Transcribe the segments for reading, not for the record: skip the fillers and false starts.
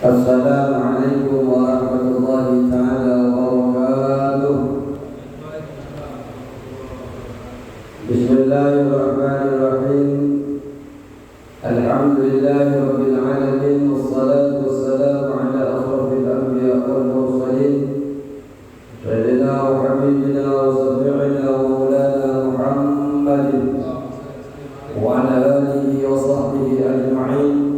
Assalamualaikum warahmatullahi taala wabarakatuh. Bismillahirrahmanirrahim. Alhamdulillahi rabbil alamin, wassalatu wassalamu ala ashrafil anbiya wal mursalin, sayyidina wa habibina wa shafi'ina wa maulana Muhammadin wa ala alihi wa sahbihi ajma'in.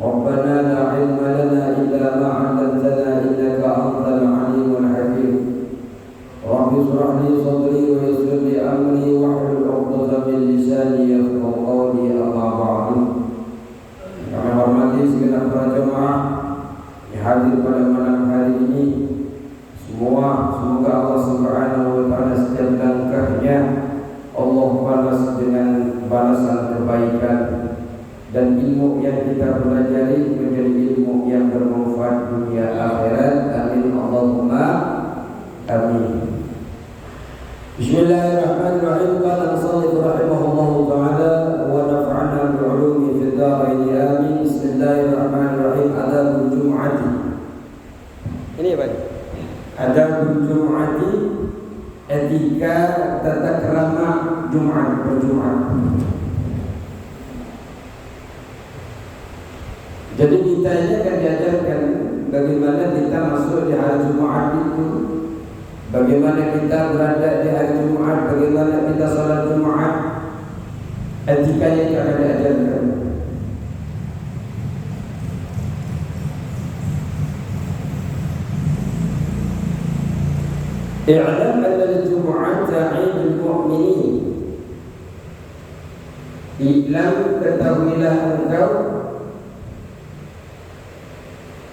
Rabbana la ilma lana illa ma 'allamtana innaka antal alimul hakim. Rabbi shrah li sadri wa yassir li amri wahlul 'uqdatam min lisani yafqahu qawli, amma ba'du. Kami hormati segenap para jemaah yang hadir pada malam hari ini. Semoga Allah Subhanahu wa taala setiap langkahnya Allah balas dengan balasan kebaikan, dan ilmu yang kita pelajari menjadi ilmu yang bermanfaat dunia akhirat. Amin Allahumma amin. Bismillahirrahmanirrahim. Qala al-musannif rahimahullahu ta'ala wa nafa'ana bi'ulumi fid dharain amin. Bismillahirrahmanirrahim. Adabul Jum'ati. Ini apa? Adabul Jum'ati, etika tata krama Jumat berjumat. Jadi kita ini akan diajarkan bagaimana kita masuk di hari Jumat itu, bagaimana kita berada di hari Jumat, bagaimana kita salat Jumat. Etikanya yang akan diajarkan. I'lam anna al-Jum'ata 'idul mu'minin. I'lam, ketahuilah engkau,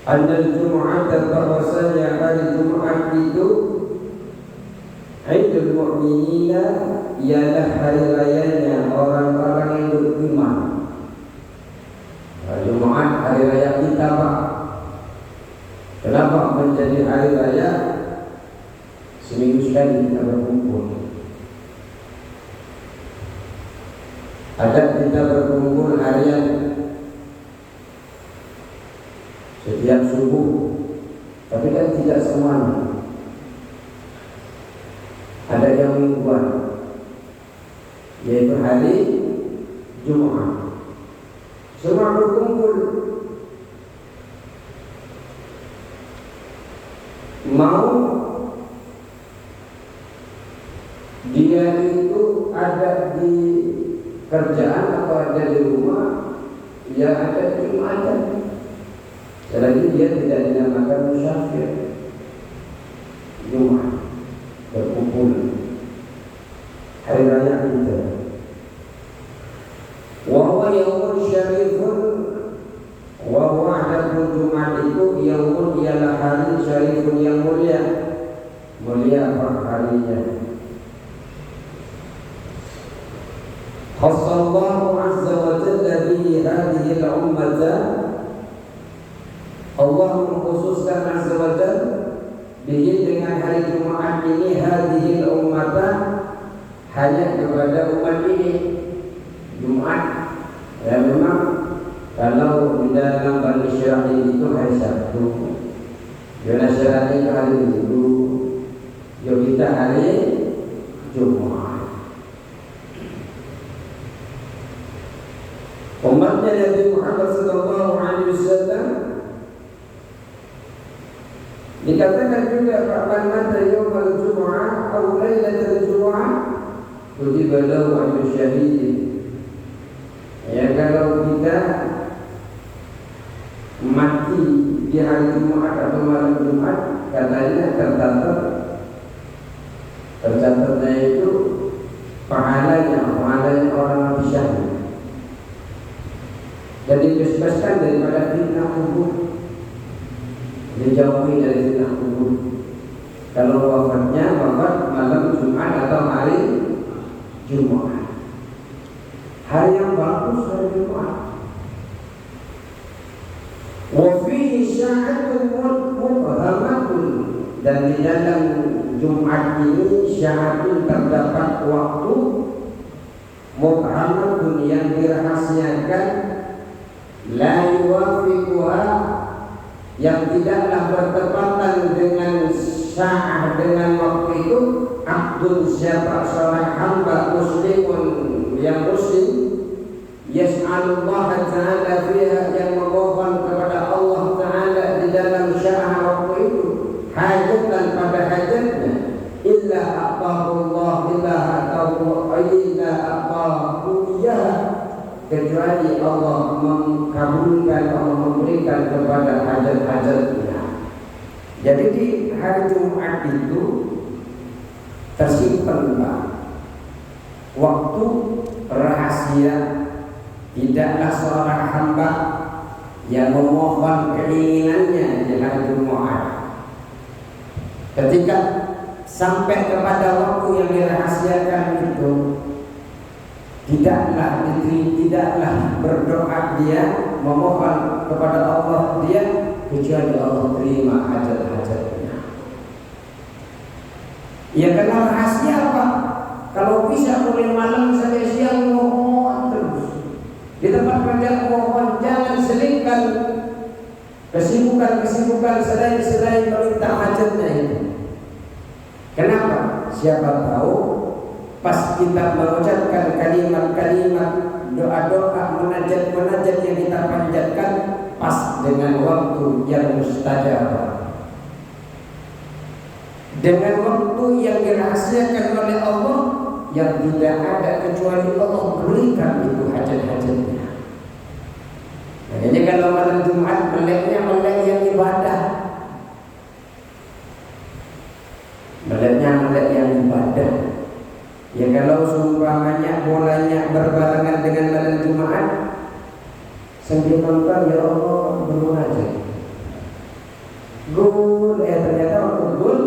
Andal Jum'at, bahwasanya hari Jum'at itu Aidul Mu'minina, ialah hari rayanya orang-orang yang beriman. Hari Jum'at hari raya kita, Pak. Kenapa menjadi hari raya? Seminggu sekali kita berkumpul. Ada kita berkumpul harian setiap subuh, tapi kan tidak semuanya. Ada yang mingguan, yaitu hari Jumat. Semua berkumpul. Mau dia itu ada di kerjaan atau ada di rumah, ya ada di Jumatan. Selagi dia tidak dinamakan musafir. Jumat berkumpul hari raya kita. Wa huwa yaumun syarifun, wa huwa adapun Jumat itu yaumun, ialah hari syarifun yang mulia. Mulia apa harinya? Khassallahu azza wa jalla bihi hadhihi al-ummata. Allah mengkhususkan azza wa jalla bihi, dengan hari Jumat ini, hadhihi al-ummata, hanya kepada umat ini. Jumat ya memang kalau di dalam Bani Israil itu hari Sabtu, di Nasrani itu hari Minggu, di kita hari Jumat. Umatnya Nabi Muhammad sallallahu alaihi wasallam dikatakan juga, "Faman mata yaumal jumu'ah aw lailatal jumu'ah kutiba lahu ajru syahid." Ya, kalau kita mati di hari Jumat atau malam Jumat, katanya tercatatnya itu pahalanya orang mati syahid. Dan dibebaskan daripada fitnah kubur, dijauhi dari fitnah kubur. Kalau wafat malam Jumat atau hari Jumat, hari yang bagus hari Jumat. Wa fihi sya'atun mubhamatun, dan di dalam Jumat ini sya'atun, terdapat waktu mubhamatun, yang dirahasiakan, la yuwafiquha yang tidaklah bertepatan dengan sa'ah, dengan waktu itu. Abdun, siapa seorang hamba muslimun yang muslim, yas'alullah ta'ala fiha, yang memohon kepada Allah ta'ala di dalam sa'ah waktu itu, hajatan pada hajatnya, illa a'tahullah, illa a'tahu iyah, kecuali Allah mengabulkan, Allah memberikan kepada hajat-hajatnya. Jadi di hari Jumat itu tersimpan waktu rahasia. Tidaklah seorang hamba yang memohon keinginannya di hari Jumat, ketika sampai kepada waktu yang dirahasiakan itu, tidaklah berdoa dia, memohon kepada Allah dia, kecuali Allah terima hajat-hajatnya. Ya, karena rahasia apa? Kalau bisa mulai malam sampai siang mohon terus. Di tempat kerja mohon, jangan selingkan kesibukan selain perintah hajatnya itu. Kenapa? Siapa tahu pas kita mengucapkan kalimat-kalimat, doa-doa, munajat-munajat yang kita panjatkan pas dengan waktu yang mustajab, dengan waktu yang dirahasiakan oleh Allah, yang tidak ada kecuali Allah berikan itu hajat-hajatnya. Makanya kalau malam Jumat meleknya melek yang ibadah, meleknya melek yang ibadah. Ya, kalau seumpamanya bolanya berbarengan dengan malam Jumat, sambil nonton, ya Allah bermunajat, gol, ternyata waktu gol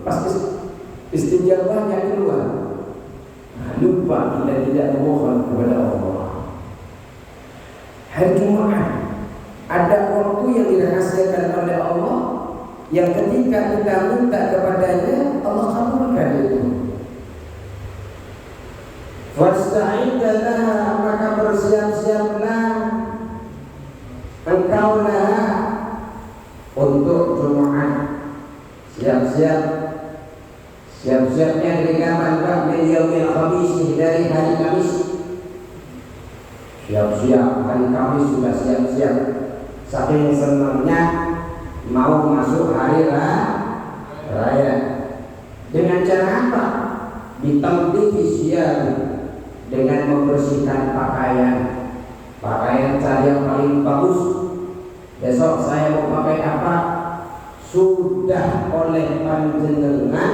pas istijabahnya keluar, lupa kita tidak memohon kepada Allah. Hari Jumat ada waktu yang dirahasiakan oleh Allah, yang ketika kita minta kepadanya, Allah kabulkan itu. Fasta'idlah, maka bersiap-siaplah engkau untuk Jumat. Siap-siapnya dari kapan? Dari yaumil khamis, dari hari Kamis. Siap-siap, hari Kamis sudah siap-siap. Saking senangnya mau masuk hari raya. Dengan cara apa? Ditamdihi siap, dengan membersihkan pakaian cari yang paling bagus. Besok saya mau pakai apa? Sudah oleh panjenengan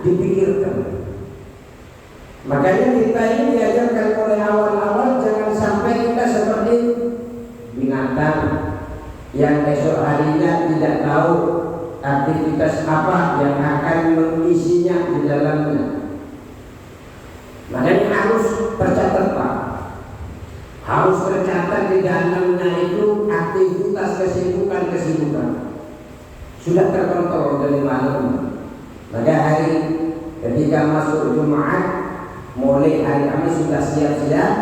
dipikirkan. Makanya kita ini diajarkan oleh awal-awal, jangan sampai kita seperti binatang yang esok harinya tidak tahu aktivitas apa yang akan mengisinya di dalamnya. Makanya harus tercatat, Pak. Harus tercatat di dalamnya itu aktivitas kesibukan. Sudah terkontrol dari malam. Maka hari ketika masuk Jumat, mulai hari Kamis sudah siap-siap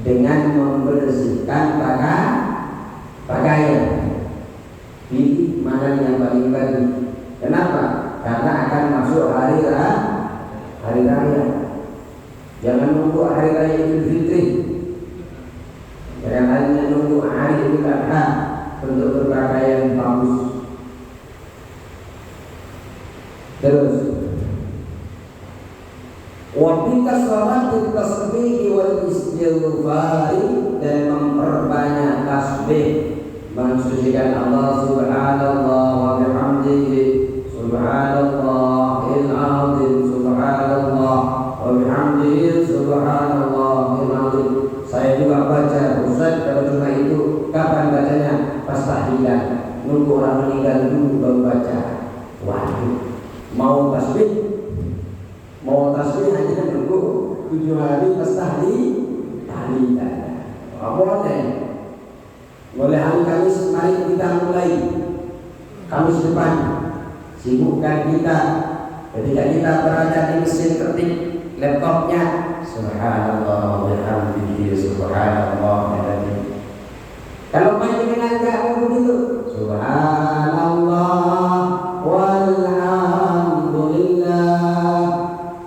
dengan membersihkan pakaian. Pilih mana yang paling bagus. Kenapa? Karena akan masuk hari raya. Jangan nunggu hari raya Idul Fitri. Jangan hanya nunggu hari Idul Adha untuk berpakaian bagus. Terus, wabika sholatul tasbih wal istighfar, dan memperbanyak tasbih, mensucikan Allah subhanallah wa bihamdihi subhanallahil azim, subhanallah wa bihamdihi subhanallahil azim. Saya juga baca, Ustaz, kalau cuma itu kapan bacanya? Pas tahlilan, nunggu orang meninggal dulu baru baca. Waduh, mau tasbih hanya nunggu 7 hari pas tahlilan. Boleh hari Kamis, mari kita mulai. Kamis depan sibukkan kita ketika kita berada di mesin ketik laptopnya, subhanallah wa bihamdihi subhanallah. Kalau panjenengan enggak mau begitu, Subhanallah walhamdulillah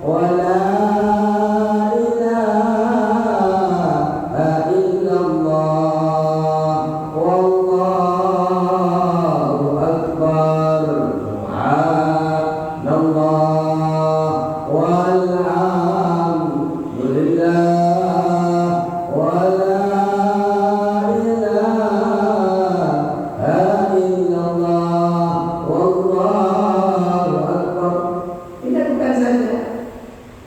wa la ilaha illallah wallahu akbar. Subhanallah walhamdulillah wa la ilaha illallah wallahu akbar. Tidak bukan saja.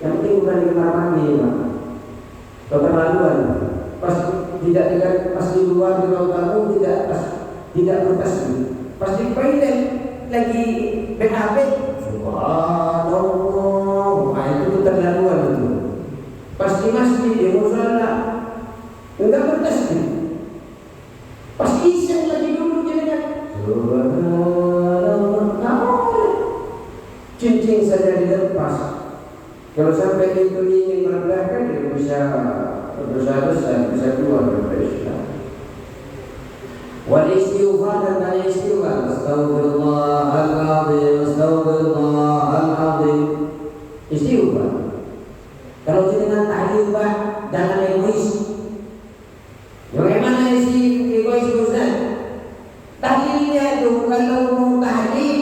Yang penting bukan di kamar mandi, Pak. Keterlaluan. Pas di luar di ruang tamu tidak bertasbih. Pas di toilet lagi BAB, subhanallah. Nah, itu keterlaluan itu. Pas di masjid di musala enggak bertasbih. Pas isya lagi dulu jadinya subhanallah. Cincin saja dilepas. Kalau sampai itu ingin merendahkan, dia bisa berdosa-dosa, bisa keluar dari Islam. Wal istighfar dan banyak istighfar. Astaghfirullahaladzim, astaghfirullahaladzim. Istighfar. Kalau dengan tahlil, Pak, jangan egois. Bagaimana isi egois, Ustaz? Tahlilnya itu kalau mau tahlil,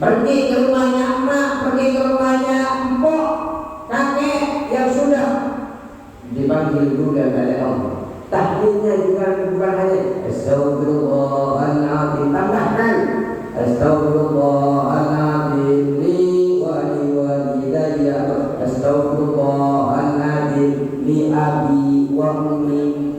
pergi ke rumahnya emak, pergi ke rumahnya empok, kakek yang sudah dipanggil dulu dan ada Allah. Tahlilnya juga bukan hanya Astaghfirullahaladzim, tambahkan Astaghfirullahaladzim li walidayya, Astaghfirullahaladzim li abi wa ummi.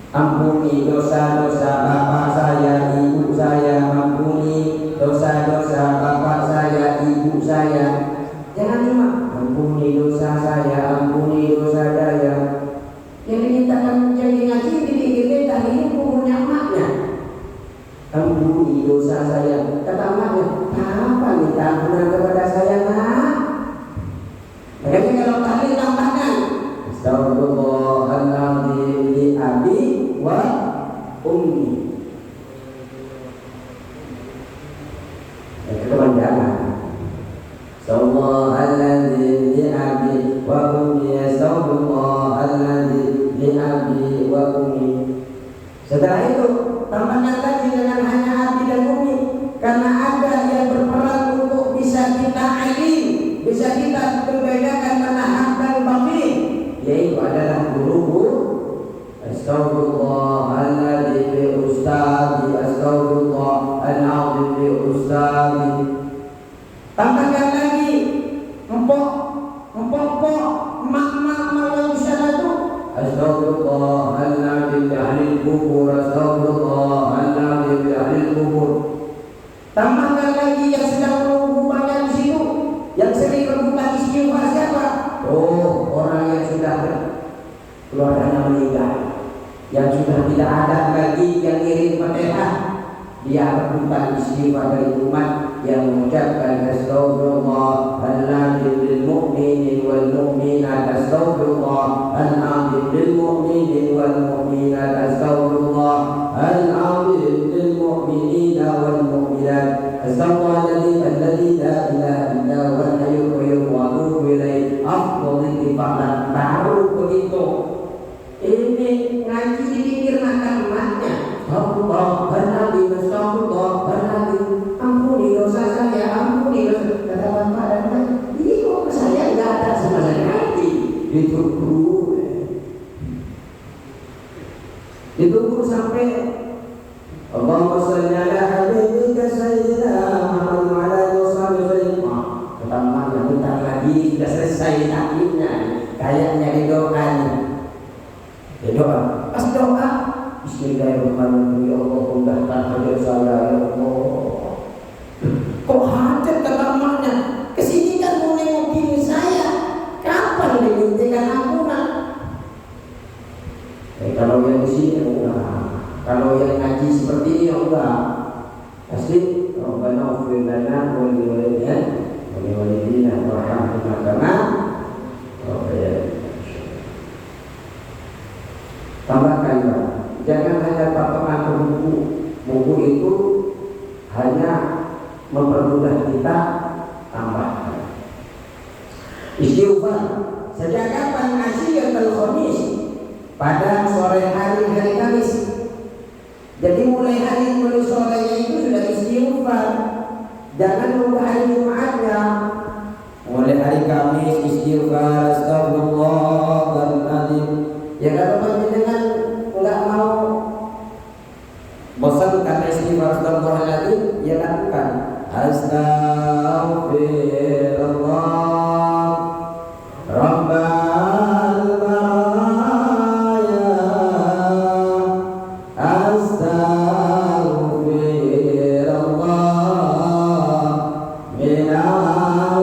Ampuni dosa-dosa bapak saya, ibu saya, ampuni dosa-dosa bapak saya, ibu saya. Jangan cuma ampuni dosa saya, ampuni dosa saya. Yang dimintakan jadi ngaji dipikirkan tadi ini umurnya emaknya. Ampuni dosa saya, kata emaknya. Apa minta ampunan kepada saya, Nak? Makanya kalau tadi tambahkan Astaghfirullahaladzim li abi wa ummi. Kemandangan Astaghfirullahaladzim li abi wa ummi, Astaghfirullahaladzim li abi wa ummi. Setelah itu tambahkan lagi dengan hanya abi dan ummi, karena ada yang berperan untuk bisa kita alim, bisa kita membedakan mana hak dan batil, yaitu adalah guru-guru. Astaghfirullahaladzim li ustazi, Astaghfirullahaladzim li ustazi. Tambahkan lagi empok, emak-emak yang usaha itu Astaghfirullahaladzim li ahli kubur, Astaghfirullahaladzim li ahli kubur. Tambahkan lagi yang sedang menunggu banyak di situ, yang sering rebutan istighfar siapa? Oh, orang yang sudah keluarganya meninggal, yang sudah tidak ada lagi yang ngirim Fatihah, dia rebutan istighfar dari umat yang mengucapkan Astaghfirullahaladzim lil mu'minin wal mu'minat, Astaghfirullahaladzim lil mu'minin wal mu'minat, Astaghfirullahaladzim lil mu'minin wal mu'minat, Astaghfirullahaladzim alladzi la ilaha illa huwal hayyul qayyum wa atubu ilaih. Afdhalul istighfar. Baru begitu ini ngaji dipikir makan emaknya. Astaghfirullahaladzim, Astaghfirullahaladzim, ampuni dosa saya, ampuni dosa. Kata bapak dan emak, ini kok saya nggak ada sama sekali. Ditunggu sampai Allahumma shalli ala habibika sayyidina Muhammad wa ala alihi wasallam. Kata emaknya, bentar lagi sudah selesai taklimnya, kayaknya didoakan. Ya doa, pas doa Bismillahirrahmanirrahim, ya Allah mudahkan hajat saya, ya Allah. Kok hajat kata emaknya? Kesini kan mau nengokin saya, kapan dimintakan ampunan? Kalau yang di sini enggak, kalau yang ngaji seperti ini enggak. Pasti Rabbana ighfir lana wa li walidina warhamhum kama rabbayana. Tambahkan, Pak, jangan hanya Pak pengatur buku, Buku itu hanya mempermudah kita tambahkan. Istighfar sejak kapan asyiyatul khamis? Pada sore hari Kamis. Jadi mulai sorenya itu sudah istighfar. Jangan nunggu hari Jumatnya. Mulai hari Kamis istighfar, astagfirullahaladzim. Ya kalau panjenengan nggak mau bosan karena istighfar astagfirullahaladzim, ya lakukan astagfirullah rabbal baraya astagfirullah minal khataya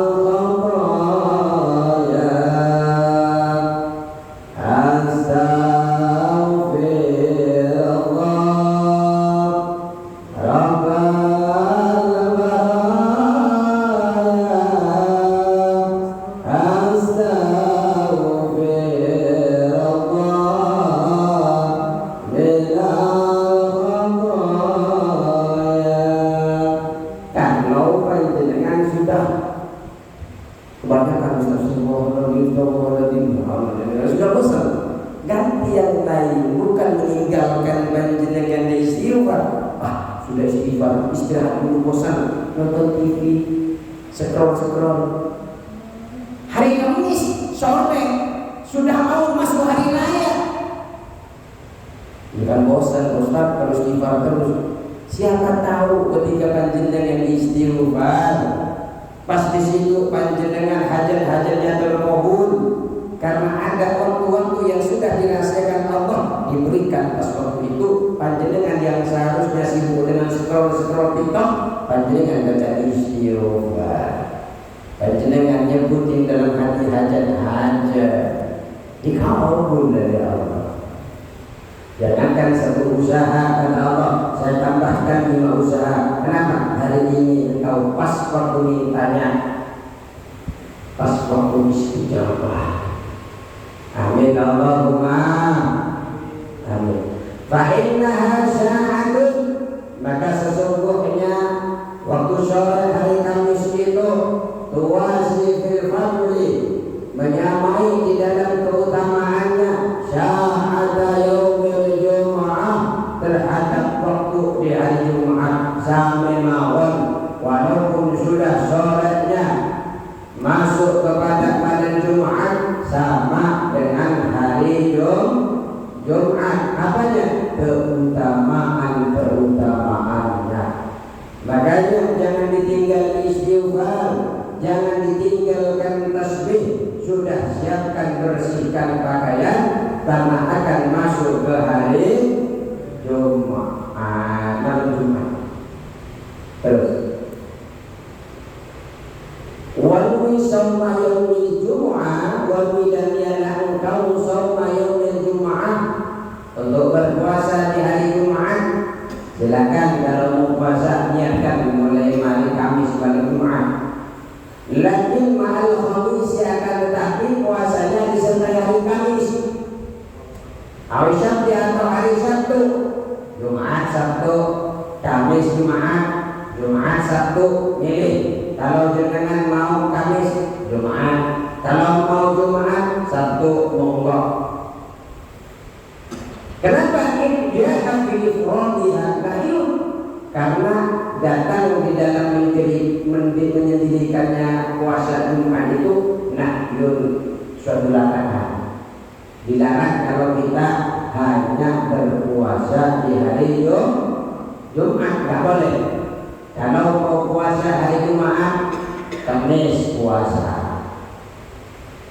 sudah bosan, ganti yang lain, bukan meninggalkan panjenengan di istighfar. Sudah istighfar, istirahat dulu, bosan nonton TV, scroll. Hari Kamis sore sudah mau masuk hari raya. Bukan bosan Ustaz kalau istighfar terus. Siapa tahu ketika panjenengan istighfar, pas di situ panjenengan hajat-hajatnya terkabul karena ada waktu-waktu yang sudah dirasakan Allah diberikan pas waktu itu. Panjenengan yang seharusnya sibuk dengan scroll TikTok, panjenengan baca istighfar. Panjenengan nyebutin dalam hati hajat-hajat, dikabul dari Allah. Jangankan satu usaha, kata Allah, saya tambahkan 5 usaha. Kenapa? Hari ini engkau pas waktu mintanya, pas waktu istijabah. Amin Allahumma amin. Fa innaha sa'atun, maka sesungguhnya waktu sore hari Kamis itu tuwasi fil fadli, menyamai di dalam keutamaannya syahada yaumil jumu'ah, terhadap waktu di hari Jumat sampai mawon, walaupun sudah sorenya masuk kepada malam Jumat sama dengan hari Jumat. Apanya? Keutamaannya. Makanya jangan ditinggal istighfar, jangan ditinggalkan tasbih. Sudah siapkan, bersihkan pakaian karena akan masuk ke hari Jumat, malam Jumat. Terus walwi sawma yaumil jumu'ah, walwi dan niatlah engkau sawma yaumil jumu'ah, untuk berpuasa di hari Jumat. Silakan kalau mau puasa niatkan mulai hari Kamis pada Jumat. Lakin ma'al khamis, akan tetapi puasanya disertai hari Kamis. Hari Sabtu atau hari Sabtu, Jumat Sabtu, Kamis Jumat, Jumat Sabtu, milih. Kalau jenengan mau Kamis, Jumat. Kalau mau Jumat, Sabtu, monggo. Kenapa ini dia akan diifradiha kahyum? Karena datang di dalam menyendirikannya puasa Jumat itu nahyun, suatu larangan. Dilarang kalau kita hanya berpuasa di hari Jumat, nggak boleh. Kalau mau puasa hari Jumat, Kamis puasa.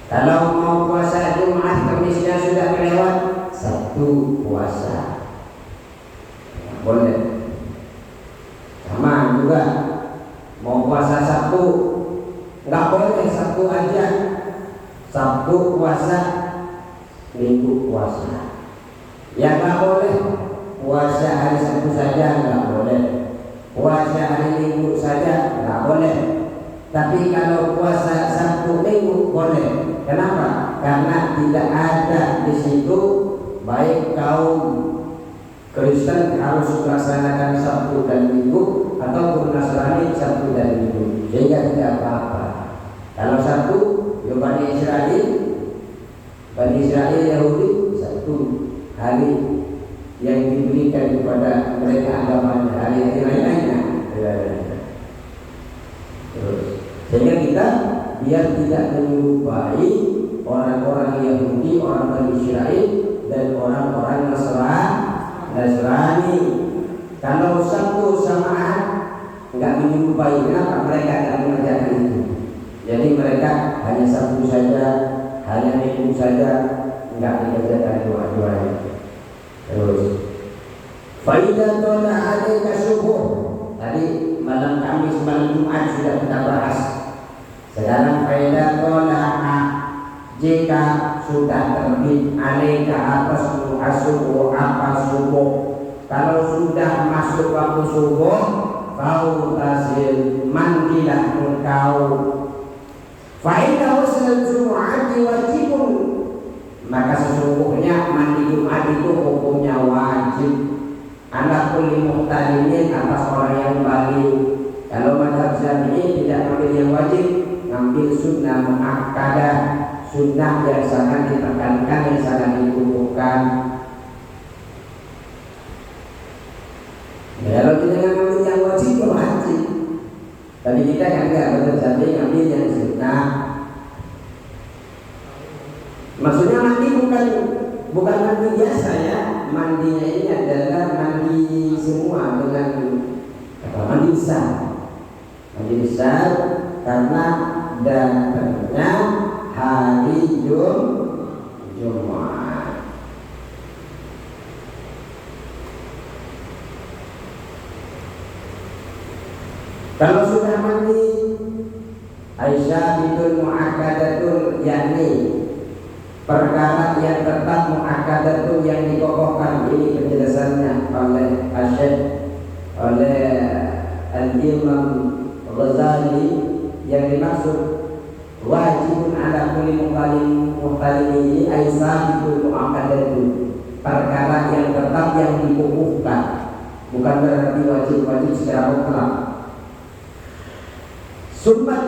Kalau mau puasa Jumat, Kamisnya sudah kelewat, Sabtu puasa. Boleh. Sama juga mau puasa Sabtu, nggak boleh Sabtu aja. Sabtu puasa, Minggu puasa. Ya nggak boleh puasa hari Sabtu saja, nggak boleh. Puasa hari Minggu saja nggak boleh. Tapi kalau puasa Sabtu Minggu boleh. Kenapa? Karena tidak ada di situ baik kaum Kristen harus melaksanakan Sabtu dan Minggu, ataupun Nasrani Sabtu dan Minggu, sehingga tidak apa-apa. Kalau Sabtu, ya Bani Israel Yahudi Sabtu hari yang diberikan kepada mereka agamanya, hari-hari lainnya. Sehingga kita biar tidak menyerupai orang-orang Yahudi, orang Bani Israel dan orang-orang Nasrani. Kalau Sabtu samaan enggak menyerupai, kenapa mereka tidak mengerjakan itu? Jadi mereka hanya Sabtu saja, hanya Minggu saja, enggak dikerjakan dua-duanya. Terus faidah tola alaika subuh. Tadi malam Kamis, malam Jumat sudah kita bahas. Sekarang faidah tola, jika sudah terbit alaika atasmu asubuh apa subuh. Kalau sudah masuk waktu subuh, kau tasil mandilah engkau. Faidah usul Jumat wajibun, maka sesungguhnya mandi Jumat itu hukumnya wajib. Ala kulli muhtalimin, atas orang yang balik. Kalau mazhab Syafi'i tidak ambil yang wajib, ngambil sunnah muakkadah, sunnah yang sangat ditekankan, yang sangat dikukuhkan. Kalau kita ngambil yang wajib, ya wajib. Tapi kita kan enggak, mazhab Syafi'i ngambil yang sunnah. Maksudnya mandi bukan mandi biasa ya. Mandinya ini adalah mandi semua dengan mandi besar. Mandi besar karena datangnya hari Jumat. Kalau sudah mandi Aisyah bidul mu'akkadatun, yakni perkara yang tetap mu'akkadatun, yang dikokohkan. Ini penjelasannya oleh Asy'ad, oleh Al-Imam Ghazali. Yang dimaksud wajibun ala kulli muqtalim ini Aisyah bidul mu'akkadatun, perkara yang tetap, yang dikukuhkan. Bukan berarti wajib secara mutlak. Summa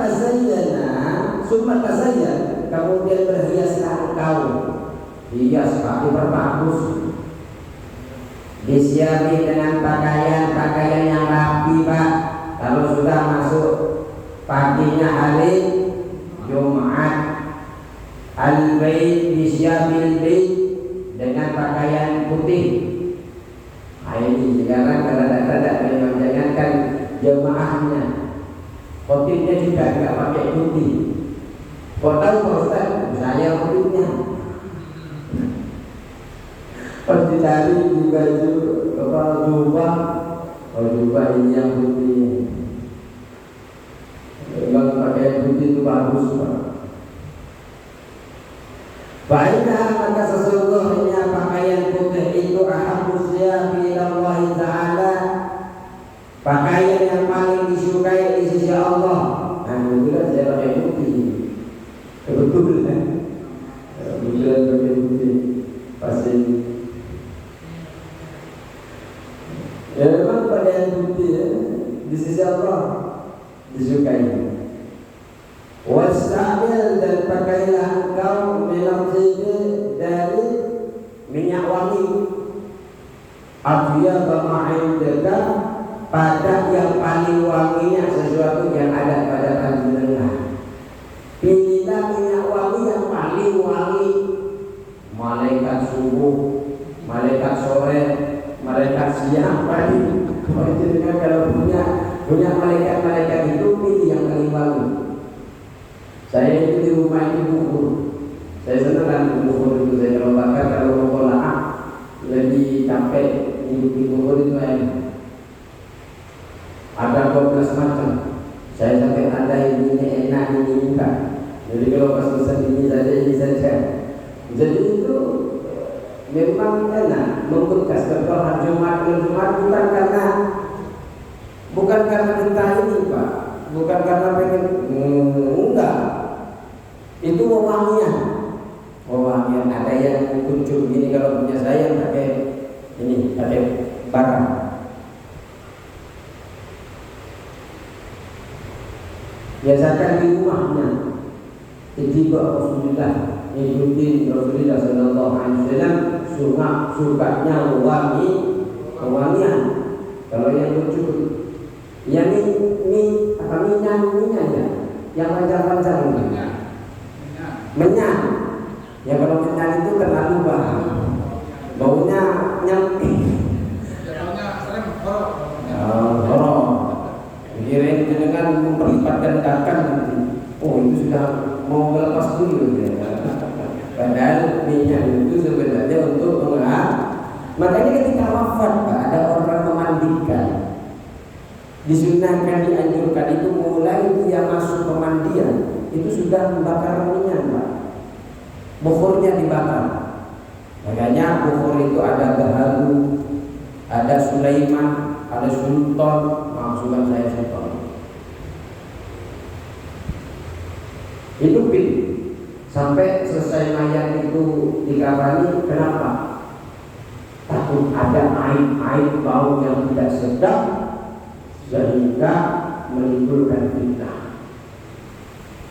tazayyan, kemudian berhiaslah engkau. Hias pakai berbagus, disiapin dengan pakaian yang rapi, Pak. Kalau sudah masuk paginya hari Jumat, al-bait disiapin bait dengan pakaian putih. Nah, ini sekarang kadang-kadang memang jangankan jemaahnya, khotibnya juga tidak pakai putih. Kau tahu Pak Ustaz, saya khotibnya pas dicari juga itu kepala jubah, kalau jubah ini yang putih. Kalau pakai putih itu bagus, Pak. Baiklah, maka sesungguhnya pakaian putih itu ahabbu siyabi ilallahi ta'ala, pakaian yang paling disukai di sisi Allah. Alhamdulillah saya pakai putih. Kebetulan pakai putih pasti. Ya memang pakaian putih ya, di sisi Allah disukai. Wastamil, dan pakailah engkau minal-tibi, dari minyak wangi. Athiyaba ma'indaka, pada yang paling wanginya sesuatu yang ada pada panjenengan. Pilihlah minyak wangi yang paling wangi. Malaikat subuh, malaikat sore, malaikat siang, pagi. Jadi kalau punya malaikat itu, pilih yang paling wangi. Saya itu di rumah itu bukur. Saya senang kan bukur itu. Saya kalau bakar, kalau mau kolak lebih capek. Di bukur itu enak. Ada 12 macam. Saya sampai ada ini enak, ini enggak. Jadi kalau pas pesan ini saja. Jadi itu memang enak. Membekas kalau hari Jumat bukan karena kita ini, Pak. Bukan karena pengen, enggak. Itu wewangian. Ada yang kuncup ini, kalau punya saya pakai ini, pakai barang. Biasakan di rumahnya. Tiba Rasulullah ikutin Rasulullah Sallallahu Alaihi Wasallam sukanya wangian. Kalau yang lucu, yang ini apa minyak ya, yang panjang menyan. Ya kalau menyan itu terlalu baunya nyampi. Horor. Kirain dengan memperlibatkan dakan nanti. Oh itu sudah mau melepas dulu ya. Padahal minyak itu sebenarnya untuk makanya ketika wafat Pak, ada orang memandikan. Disunahkan, dianjurkan itu mulai dia masuk pemandian itu sudah membakar minyak Pak. Bukhurnya dibakar. Makanya bukhur itu ada Gaharu, ada Sulaiman, ada Sultan, maksudnya saya Sultan. Itu pin sampai selesai mayat itu dikafani. Kenapa? Takut ada aib bau yang tidak sedap sehingga menimbulkan fitnah.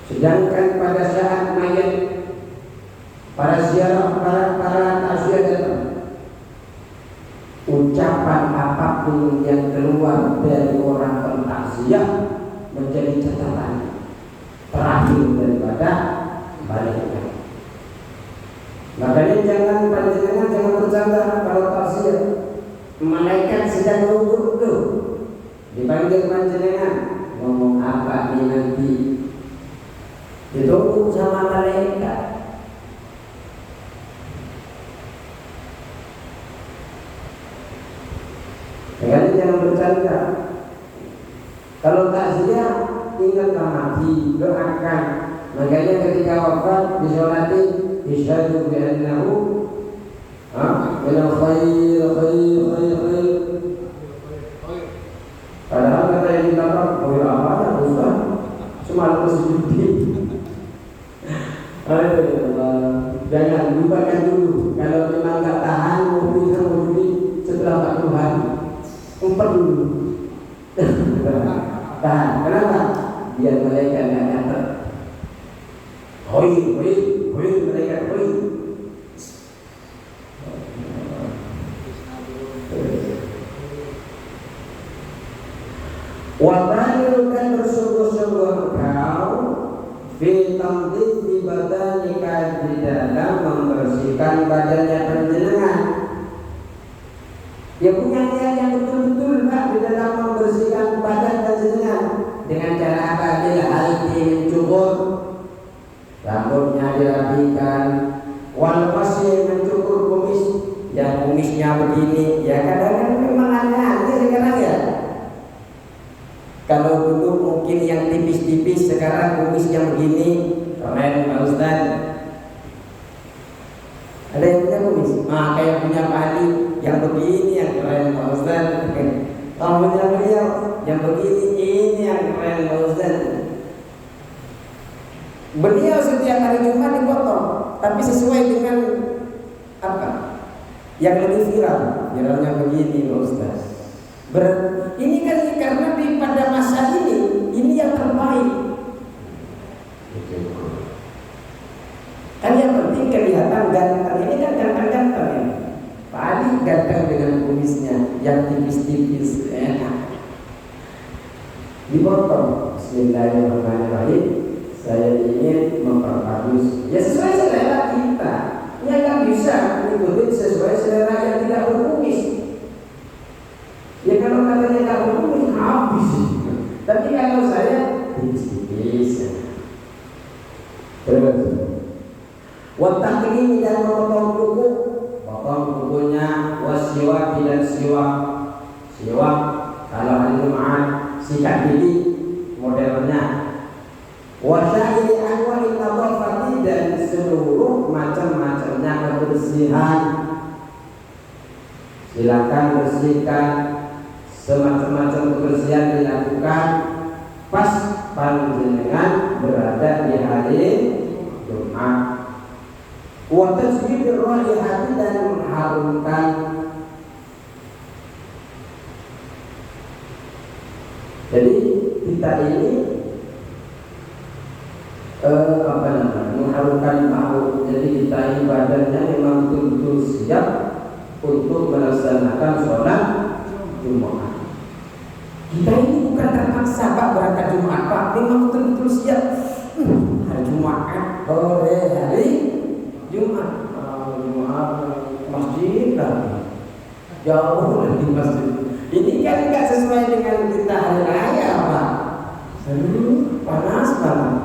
Sedangkan pada saat mayat para ziarah, para takziah datang, ucapan apapun yang keluar dari orang pentakziah menjadi catatan terakhir daripada baliknya. Makanya jangan bercanda kalau takziah. Malaikat sedang nunggu tuh, dipanggil panjenengan ngomong apa nih nanti, ditunggu sama malaikat. Makanya jangan bercanda. Kalau takziah ingatlah mati, doakan. Makanya ketika wafat disolati isyhadu bi annahu minal khair. Padahal kata yang dikatakan khair apa ya Ustaz? Semalam sedikit. Jangan lupakan dulu. Kalau memang tak tahan mau setelah 40 hari umpet dulu. Tahan. Kenapa? Biar malaikat tidak nyata. Hoi, malaikat hoi. Wabarilkan bersungguh-sungguh kau fitamdid di badanika di dalam membersihkan badannya panjenengan. Ya punya niat yang betul-betul Pak di dalam membersihkan badan panjenengan. Dengan cara apa? Bila halti mencukur, rambutnya dirapikan, wal fasih mencukur kumis, yang kumisnya begini. Ya kadang-kadang memang ada sekarang ya. Kalau dulu mungkin yang tipis-tipis, sekarang kumis yang begini keren Pak Ustaz. Ada yang punya kumis? Kayak punya Pak Ali yang begini yang keren Pak Ustaz. Punya beliau yang begini ini yang keren Pak Ustaz. Beliau setiap hari Jumat dipotong, tapi sesuai dengan apa? Yang lebih viralnya begini Pak Ustaz. Ini kan karena pada masa ini yang terbaik. Kan yang penting kelihatan ganteng. Ini kan ganteng-ganteng ya. Pak Ali ganteng dengan kumisnya yang tipis-tipis, enak. Dipotong. Bismillahirrahmanirrahim. Saya ingin memperbagus. Ya sesuai selera kita. Ya nggak bisa mengikuti sesuai selera yang tidak berkumis. Ya kalau katanya tak berkumis habis. Tapi kalau saya tipis-tipis. Terus wataklim dan memotong kuku, potong kukunya, wasiwak dan siwak. Siwak kalau hari Jumat, sikat gigi modelnya. Wasya'ili anwa'in nadhafati dan seluruh macam-macamnya kebersihan. Silakan bersihkan. Semacam-macam kebersihan dilakukan pas panjenengan berada di hari Jumat. Wa tajwid raihati dan mengharumkan Jadi kita ini mengharumkan mahu. Jadi kita ini badannya memang betul-betul siap untuk melaksanakan sholat Jumat. Kita ini bukan terpaksa Pak berangkat Jumat Pak, memang betul-betul siap. Hari Jumat, hari Jumat, Jumat masjid lah, jauh dari masjid. Ini kan nggak sesuai dengan kita hari raya Pak. Panas banget.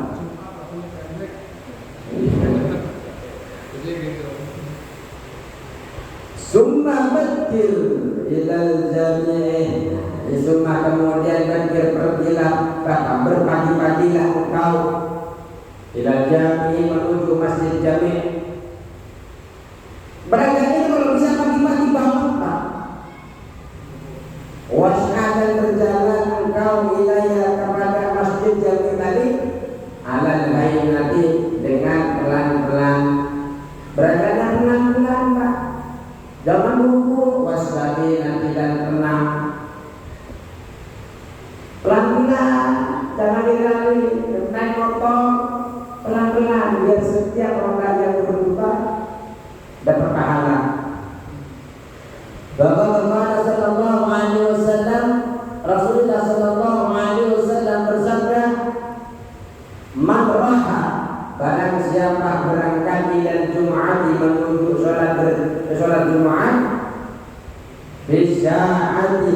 Summa batil ilal jami'ih. Summa kemudian berpagi-pagilah engkau ilal jami'ih menuju masjid jami'. Berangkatnya kalau bisa pagi-pagi bangun Pak. Was'a dan berjalan engkau wilayah kepada masjid jami' tadi alal nanti dengan pelan-pelan. Berangkatnya pelan-pelan Pak. Jangan buru-buru, wasbati nanti dan tenang. Pelan-pelan, jangan dilari, naik motor, pelan-pelan biar setiap orang yang berdoa dapat pahala. Bapak Muhammad sallallahu alaihi wasallam, Rasulullah sallallahu alaihi wasallam bersabda, "Man raha, barang siapa berangkat ila Jumat menuju sholat Jumat bisya'ati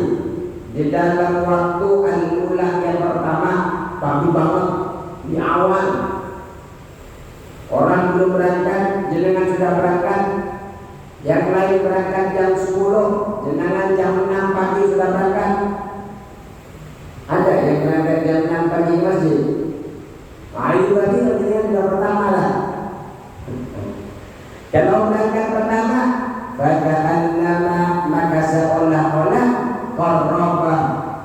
di dalam waktu al-ula yang pertama, pagi banget di awal. Orang belum berangkat, jenengan sudah berangkat. Yang lain berangkat jam 10, jenengan jam 6 pagi sudah berangkat. Ada yang berangkat jam 6 pagi masjid. Itu berarti jenengan sudah pertama lah. Kalau berangkat pertama, Faka'annama maka seolah-olah qarraba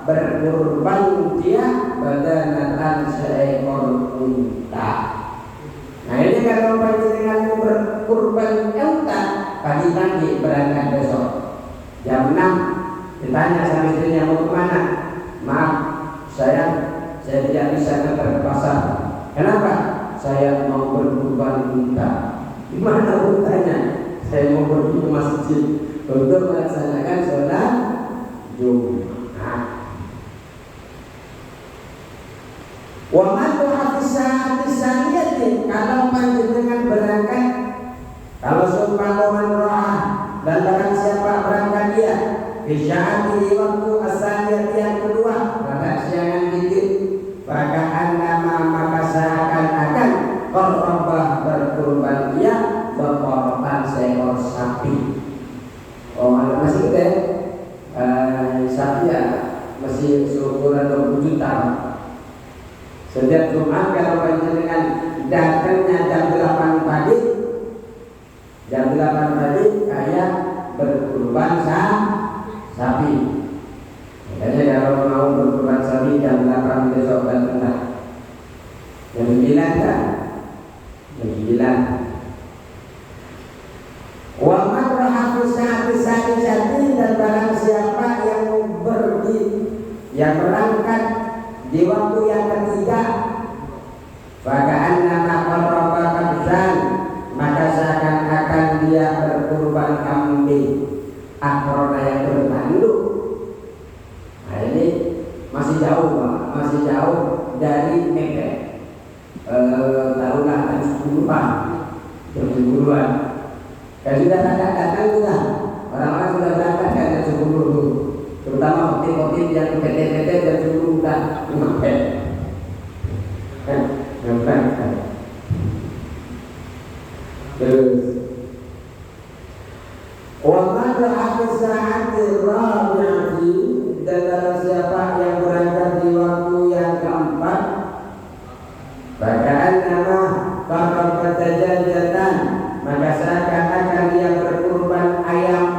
berkurban dia badanatan seekor unta. Nah ini kalau panjenengan berkurban unta, pagi-pagi berangkat besok jam 6, ditanya sama istrinya mau kemana? Maaf, saya tidak bisa ke pasar. Kenapa? Saya mau berkurban unta. Di mana untanya? Saya mau pergi ke masjid untuk melaksanakan sholat Jumat. Wa man hafisa tisaniyatin, kalau panjenengan berangkat, kalau seumpama roh dan barang siapa berangkat dia bisya'ati di waktu asaliyat yang kedua, pada siangan dikit, faka'annama maka seakan-akan qarraba berkurban dia berkorban seekor sapi. Oh masih gede, sapi ya masih seukuran 20 juta. Setiap Jumat kalau panjenengan datangnya jam 8 pagi, kayak berkurban sapi. Makanya kalau mau berkurban sapi jam 8 besok datanglah. Jam 9 kan? Jam 9. Wa man raha fisani dan barang siapa yang berangkat di waktu yang ketiga, faka'annama qarraba kabsan, maka seakan-akan dia berkurban kambing akrona yang bertanduk. Nah ini masih jauh Pak, masih jauh dari Mekah. Taruhlah jam 10-an, jam 10-an. Dan sudah datang juga, orang-orang sudah berangkat kan jam 10 tuh. Terutama hotel-hotel yang PT-PT jam 10 udah nyampe. Nyampe kan. Terus wa man hafiz sa'ati rabi'ati, dan siapa yang berangkat di waktu yang keempat, bacaan nama bakal berjajan-jajan, maka seakan-akan dia berkurban ayam.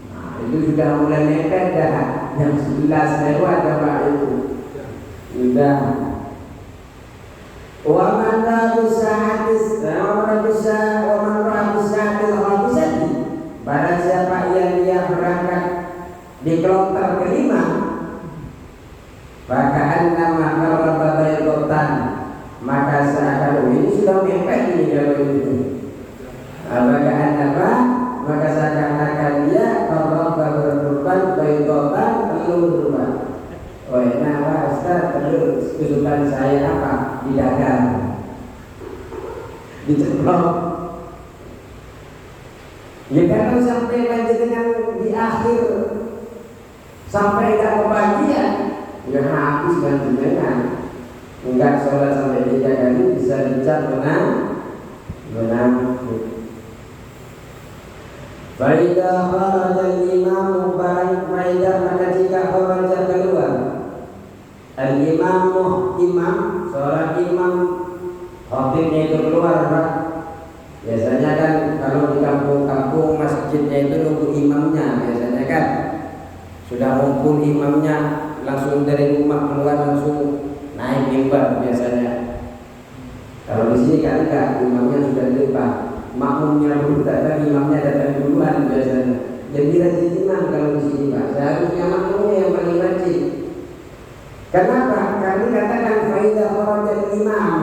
Nah, itu sudah mulai mepet dah. Jam 11 lewat Pak itu. Sudah. Wa man bisa hadis, wa man bisa hadis. Barang siapa yang dia berangkat di kloter kelima, maka seakan ini sudah mepet ini kalau ini. Apakah apa? Maka seakan-akan dia kalau berkorban baitotan telur berubah. Oh enak Pak Ustaz, telur kesukaan saya apa? Di dagang, diceplok. Ya kalau sampai dengan di akhir sampai tidak kebahagiaan, ya habis gantinya. Enggak sholat sampai 3 kali bisa dicap menang. Faidah kharaja al-imam barang faidah maka jika kharaja keluar al-imam seorang imam khatibnya itu keluar Pak. Biasanya kan kalau di kampung-kampung masjidnya itu nunggu imamnya biasanya kan. Sudah ngumpul imamnya langsung dari rumah keluar langsung naik mimbar biasanya. Kalau di sini kan enggak, imamnya sudah di depan. Makmumnya dulu datang, imamnya datang duluan biasanya. Jadi rajin imam kalau di sini Pak. Seharusnya makmumnya yang paling rajin. Kenapa? Kami katakan faidah kharaja imam.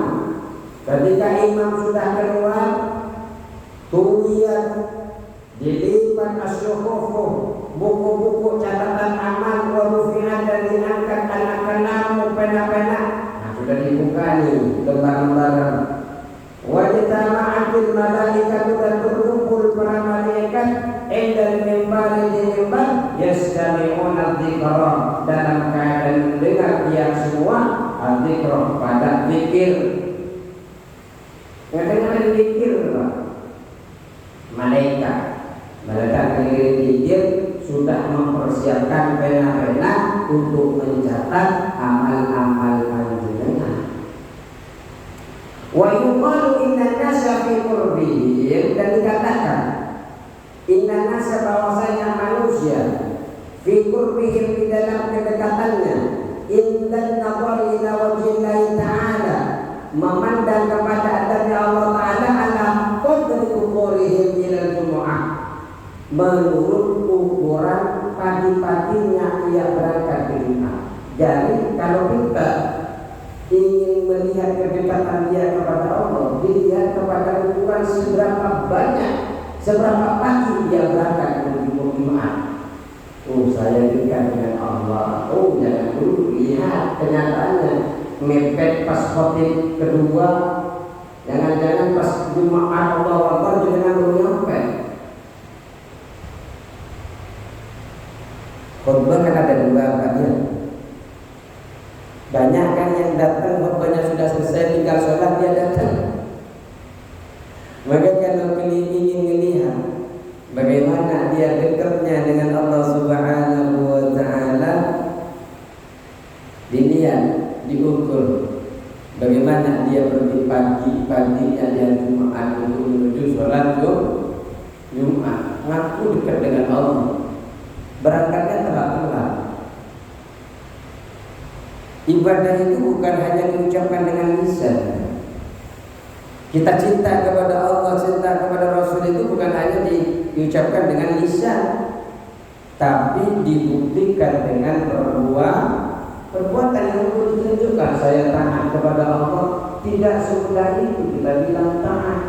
Ketika imam sudah keluar, tuwiyat dilipat asyuhufu, buku-buku catatan amal wa rufi'at dan diangkat anak-anak pena-pena. Nah, sudah dibuka nih lembar-lembaran. Wajtama'atil malaikatu dan berkumpul para malaikat indal mimbar di mimbar yastami'una dzikra dalam keadaan mendengar dia semua dzikra pada zikir. Dengar zikir Pak. Malaikat mengirim zikir sudah mempersiapkan pena-pena untuk mencatat amal-amal panjenengan. Wa yuqalu inna nasa fi qurbihim dan dikatakan inna nasa bahwasanya manusia fi qurbihim di dalam kedekatannya indan nazar ila wajhillahi ta'ala memandang kepada adanya Allah Ta'ala ala qadri umurihim ila jumu'ah menurut ukuran pagi-paginya ia berangkat ke Jumat. Jadi kalau kita ingin melihat kedekatan dia kepada Allah, dilihat kepada ukuran seberapa banyak, seberapa pagi dia berangkat ke Jumat. Oh saya dekat dengan Allah. Oh jangan dulu lihat kenyataannya mepet pas khotib kedua, jangan-jangan pas Jumat Allah Akbar jangan belum nyampe. Khutbah kan ada 2 bagian. Banyak kan yang datang khutbahnya sudah selesai tinggal sholat dia datang. Maka kalau ingin melihat bagaimana dia dekatnya dengan Allah Subhanahu wa Ta'ala, dilihat, diukur bagaimana dia pergi pagi-paginya dia Jumat untuk menuju sholat Jumat. Ngaku dekat dengan Allah, berangkatnya telat-telat. Ibadah itu bukan hanya diucapkan dengan lisan. Kita cinta kepada Allah, cinta kepada Rasul itu bukan hanya diucapkan dengan lisan, tapi dibuktikan dengan perbuatan yang ditunjukkan. Saya taat kepada Allah, tidak semudah itu kita bilang taat,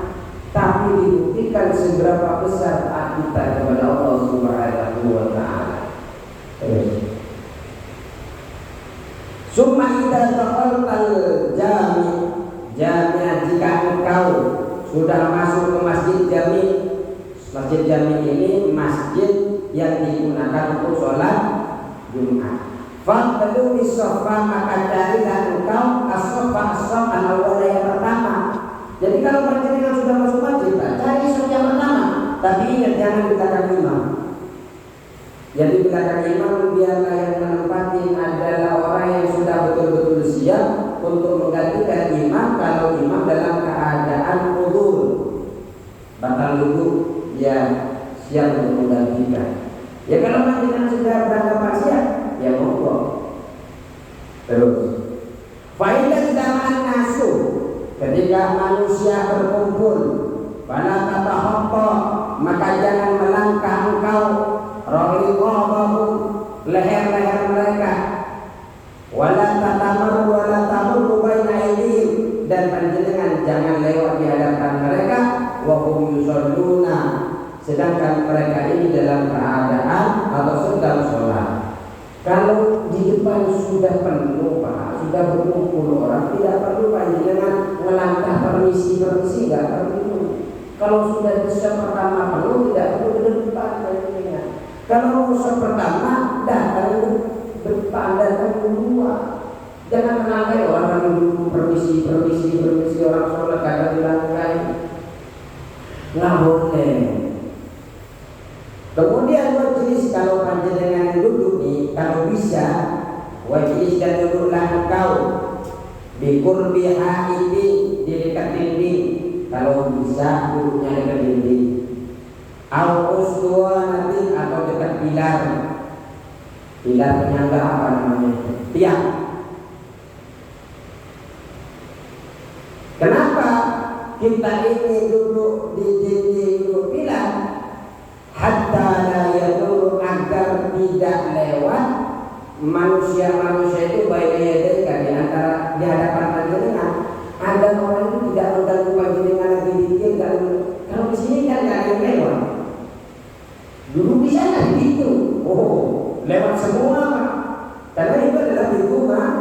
tapi dibuktikan seberapa besar taat kita kepada Allah Subhanahu wa Ta'ala. Summa idza taqaltal jami'ah jika engkau sudah masuk ke masjid jami'. Masjid jami' ini masjid yang digunakan untuk sholat Jumat. Faqdu bis-shaffa maka carilah engkau as-shaffa al-awwal yang pertama. Jadi kalau perjalanan sudah masuk masjid, cari shaf yang pertama. Tapi ingat jangan di belakang imam. Jadi belakang imam biarlah yang menempati adalah orang yang sudah betul-betul siap untuk menggantikan imam kalau imam dalam keadaan udzur, batal wudu, dia siap untuk menggantikan. Ya kalau panjenengan sudah berangkat siap, ya monggo. Terus, faidah zaman nasu ketika manusia berkumpul, fala tatahaqqa maka jangan melangkah engkau raqiqahum leher-leher mereka, wala tatamur baina aydihim dan sudah penuh Pak, sudah berkumpul orang, tidak perlu panjenengan melangkah permisi nggak perlu. Kalau sudah musim pertama penuh, tidak perlu ke depan panjenengan. Kalau musim pertama datang ke depan, datang kedua. Jangan melangkai orang dulu permisi orang sholat kadang dilangkai. Nggak boleh. Kemudian majlis kalau panjenengan duduk nih, kalau bisa majlis dan duduklah engkau biqurbi haidi di dekat dinding. Kalau bisa duduknya dekat dinding. Au usduanatin atau dekat pilar. Pilar penyangga apa namanya? Tiang. Kenapa kita ini duduk di dinding duduk pilar? Hatta la yaduru, agar tidak lewat manusia-manusia itu baik yadayka di antara di hadapan panjenengan. Ada orang itu tidak mengganggu panjenengan lagi dikir. Kalau di sini kan nggak ada yang lewat. Dulu di sana gitu. Oh, lewat semua Pak. Karena itu adalah hukuman.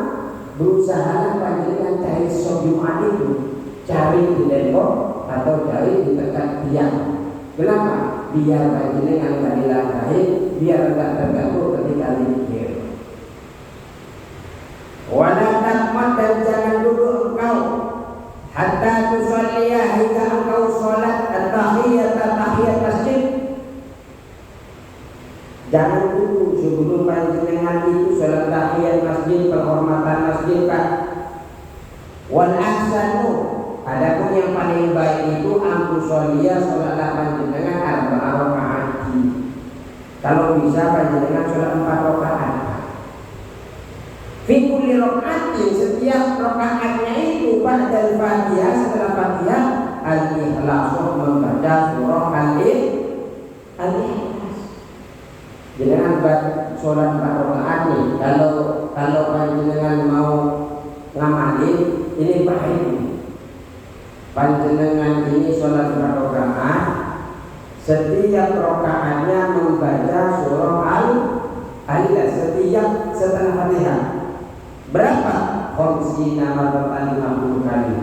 Berusaha panjenengan cari sholat Jumat itu, cari di tembok atau cari di dekat tiang. Kenapa? Biar panjenengan nggak dilangkahi, biar nggak terganggu ketika zikir. Wala takmat, dan jangan duduk engkau hatta tusalliya, hingga engkau sholat at-tahiyat masjid. Jangan dulu sebelum panjenengan itu sholat tahiyat masjid, penghormatan masjid Pak. Wal ahsanu, adapun yang paling baik itu amtusolia sholatlah panjenengan arba'a rakaat. Kalau bisa panjenengan sholat 4 rakaat. Fi kulli rakaatin, setiap rakaatnya itu ba'dal Fatihah, setelah Fatihah al-ikhlas, membaca surah al-ikhlas. Jangan buat sholat 4 rakaat nih. Kalau panjenengan mau ngamalin, ini baik. Panjenengan ini sholat 4 rakaat, setiap rakaatnya membaca surah al-ikhlas setiap setelah Fatihah. Berapa? Khamsina marratan, 50 kali.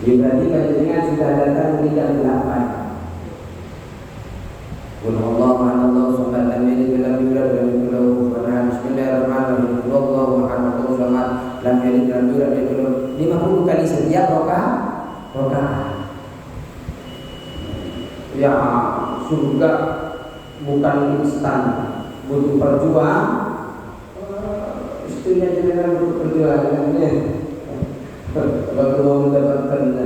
Jadi berarti panjenengan sudah datang di jam 8. Wallahu a'lam sholat al-mayyit lam yulad wa lam yakul lahu kufuwan ahad. Bismillahirrahmanirrahim. Wallahu a'lam sholat lam yulad wa lam yakul lahu 50 kali setiap rakaat. Ya, surga bukan instan, butuh perjuangan. Istrinya jangan butuh perjuangan ya. Kalau mau mendapatkannya.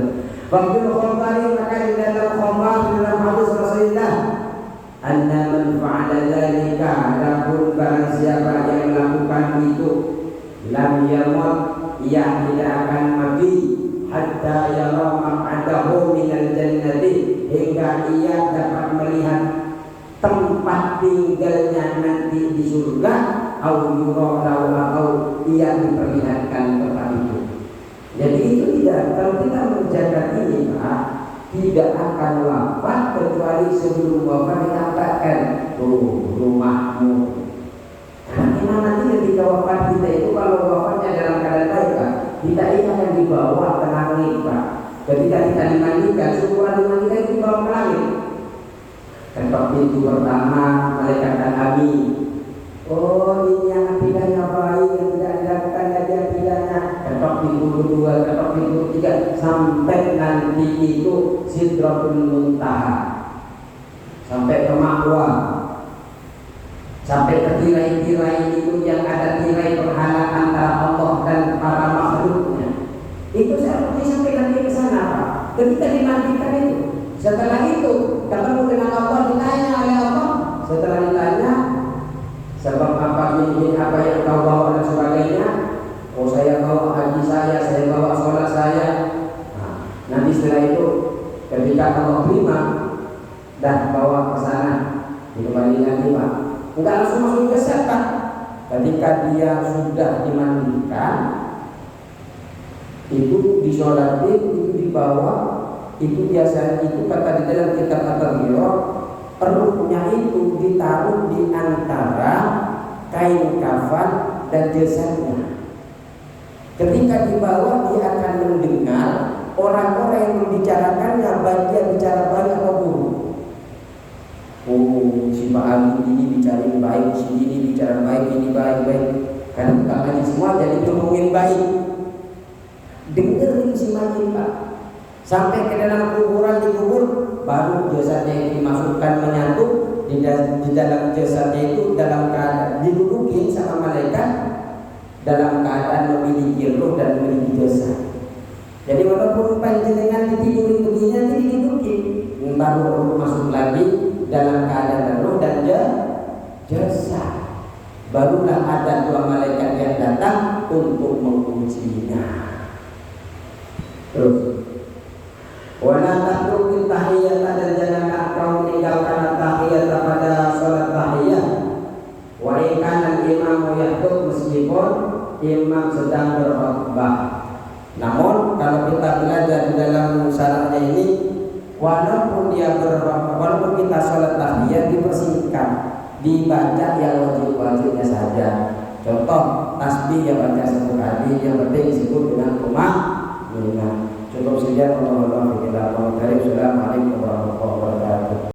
Fakir khomari, maka di dalam khomar dalam hadis Rasulullah, anna man fa'ala dzalika, adapun barang siapa yang melakukan itu, lam yamut, ia tidak akan mati, hatta yara maq'adahu minal jannati, hingga ia dapat melihat tempat tinggalnya nanti di surga, au yura atau ia diperlihatkan tempat itu. Jadi itu tidak, kalau kita menjaga ini Pak, tidak akan wafat kecuali sebelum wafat dikatakan, rumahmu. Karena nanti ketika wafat kita itu, kalau wafatnya dalam keadaan baik Pak, kita ini akan dibawa ke langit Pak. Ketika kita dimandikan, semua dimandikan dibawa ke langit. Ketok pintu pertama, malaikat amin. Oh, ini yang pidana baik, yang tidak dilakukan saja pidana. Ketok pintu kedua, ketok pintu ketiga, sampai nanti itu Sidratul Muntaha, sampai ke Ma'wa, sampai ke tirai-tirai itu yang ada tirai penghalang antara Allah dan para makhluknya. Itu saya sampai nanti ke sana Pak. Ketika dimandikan itu, setelah itu ketemu dengan Allah, ditanya oleh Allah. Setelah ditanya, sebab apa ini, apa yang kau bawa dan sebagainya. Oh, saya bawa haji saya bawa sholat saya. Nah, nanti setelah itu ketika Allah terima dan bawa ke sana, dikembali nanti Pak. Enggak langsung masuk ke sana. Ketika dia sudah dimandikan, itu disolatin, itu dibawa, itu biasanya itu kata di dalam kitab At-Tabligh, ruhnya itu ditaruh di antara kain kafan dan jasadnya. Ketika dibawa dia akan mendengar orang-orang yang membicarakannya, baik dia bicara baik atau buruk. Oh, si Pak Ali ini bicara baik, si ini bicara baik, ini baik-baik. Karena utamanya semua jadi ngomongin baik. Dengerin si majid Pak. Sampai ke dalam kuburan, dikubur, baru jasadnya yang dimasukkan menyatu di dalam jasadnya itu dalam keadaan didudukin sama malaikat dalam keadaan memiliki roh dan memiliki jasad. Jadi walaupun panjenengan ditidurin begini nanti didudukin, baru roh masuk lagi dalam keadaan roh dan jasad. Barulah ada dua malaikat yang datang untuk mengujinya. Terus wala tatrukil tahiyata, dan janganlah kau meninggalkan tahiyat pada salat tahiyat. Wa in kana imamu yahtub, meskipun imam sedang berkhutbah. Namun kalau kita belajar di dalam syaratnya ini, walaupun kita salat tahiyat dipersingkat, dibaca yang wajib-wajibnya saja. Contoh tasbih yang baca satu kali, yang penting disebut dengan tumak. Cukup sekian. Assalamualaikum warahmatullahi wabarakatuh.